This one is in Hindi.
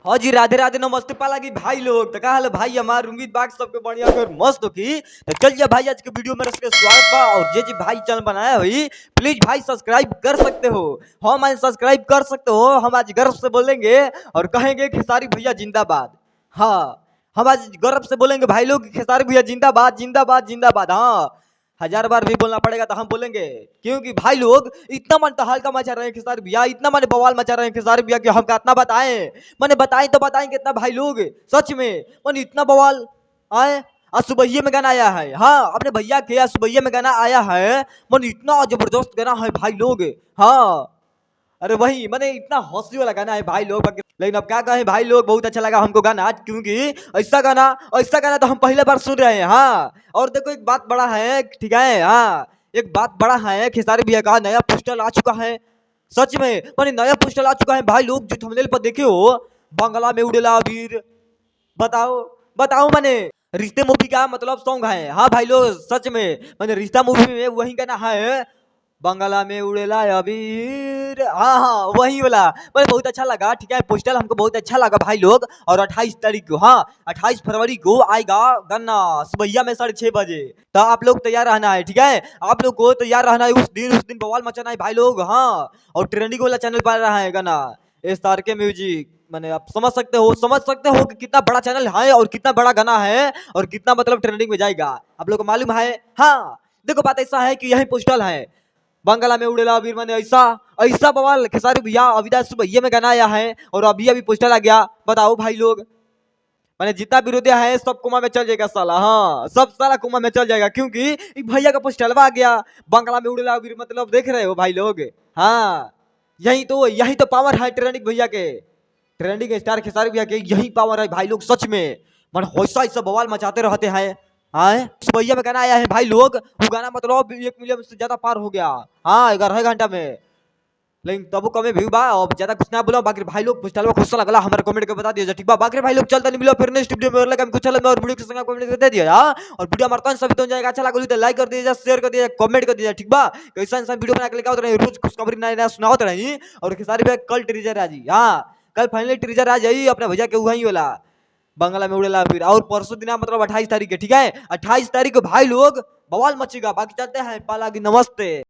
हाँ जी, राधे राधे नमस्ते पाला की भाई लोग। तो कहा भाई हमार उम्मीद बाग सबके बढ़िया और मस्त हो की। तो चलिए भाई आज के वीडियो में रख स्वागत बा। और जे भाई चैनल बनाया भाई प्लीज भाई सब्सक्राइब कर सकते हो। हाँ मैं सब्सक्राइब कर सकते हो। हम आज गर्व से बोलेंगे और कहेंगे खेसारी भैया जिंदाबाद। हाँ हम आज गर्व से बोलेंगे भाई लोग खेसारी भैया जिंदाबाद जिंदाबाद जिंदाबाद। हाँ 1000 बार भी बोलना पड़ेगा तो हम बोलेंगे, क्योंकि भाई लोग इतना मन तहलका मचा रहे हैं खेसारी भैया, इतना मन बवाल मचा रहे हैं खेसारी भैया कि हम कितना बताएं। मैंने बताएं तो बताएं कितना भाई लोग, सच में मन इतना बवाल आए। आज सुबह में गाना आया है, हाँ अपने भैया के आज सुबह में गाना आया है। मन इतना जबरदस्त गाना है भाई लोग। हाँ अरे वही मैंने इतना हौसले वाला गाना है भाई लोग। लेकिन अब क्या कहें भाई लोग, बहुत अच्छा लगा हमको गाना आज, क्योंकि ऐसा गाना तो हम पहले बार सुन रहे हैं। हाँ और देखो एक बात बड़ा है, ठीक है। हाँ एक बात बड़ा है, खेसारी भैया का नया पोस्टर आ चुका है। सच में मैंने नया पोस्टर आ चुका है भाई लोग, जो थंबनेल पर देखे हो, बंगला में उड़ेला वीर। बताओ बताओ मैंने रिश्ते मूवी का मतलब सॉन्ग है। हाँ भाई लोग सच में मैंने रिश्ता मूवी में वही गाना है, बंगला में उड़ेला अबीर। हाँ हाँ वही वाला मुझे बहुत अच्छा लगा, ठीक है। पोस्टर हमको बहुत अच्छा लगा भाई लोग। और 28 तारीख को, हाँ 28 फरवरी को आएगा गाना सुबह में 6:30 बजे। तो आप लोग तैयार रहना है, ठीक है। आप लोग को तैयार रहना है, उस दिन बवाल मचाना है भाई लोग। हाँ और ट्रेंडिंग वाला चैनल पर रहा है गाना SRK म्यूजिक। मैंने आप समझ सकते हो कि कितना बड़ा चैनल है और कितना बड़ा गाना है और कितना मतलब ट्रेंडिंग में जाएगा, आप लोग को मालूम है। हाँ देखो बात ऐसा है कि यही पोस्टर है, बंगला में उड़ेला वीर। मैंने ऐसा ऐसा बवाल खेसारी भैया अविनाश सुबह में गाना आया है और अभी पोस्टर आ गया। बताओ भाई लोग मैंने जितना विरोधिया है सब कुमा में चल जाएगा साला। हाँ सब साला कुमा में चल जाएगा, क्योंकि भैया का पोस्टर आ गया, बंगला में उड़ेला वीर। मतलब देख रहे हो भाई लोग। हाँ यही तो पावर है ट्रेंडिंग भैया के, ट्रेंडिंग स्टार खेसारी भैया के यही पावर है भाई लोग। सच में मन हौसा ऐसा बवाल मचाते रहते हैं। हाँ सुबह में गाना आया है भाई लोग, वो गाना मतलब 1 मिलियन से ज्यादा पार हो गया। हाँ 11 घंटा में। लेकिन तब कमे व्यू बा और ज्यादा कुछ ना बोला। बाकी भाई लोग पोस्टर खुश लगला हमारे कमेंट के बता दिया ठीक बा। बाकी भाई लोग चलता नहीं मिलो फिर नेक्स्ट वीडियो में लगा कुछ अलग और वीडियो के संग कमेंट दे दिया। और वीडियो हमारे कौन सा भी तो जाएगा अच्छा लगा तो लाइक कर दीजिए, शेयर कर दीजिए, कमेंट कर दीजिए ठीक बा। कैसा इंसान वीडियो बना के लेके आते रहे, रोज खुशखबरी नया सुनाते रही। और खेसारी भैया कल टीजर आ जी, हाँ कल फाइनली टीजर आ जाइए अपने भैया के वही वाला बंगला में उड़ेला फिर। और परसों दिन मतलब 28 तारीख के, ठीक है 28 तारीख को भाई लोग बवाल मचेगा। बाकी चलते हैं पाला की, नमस्ते।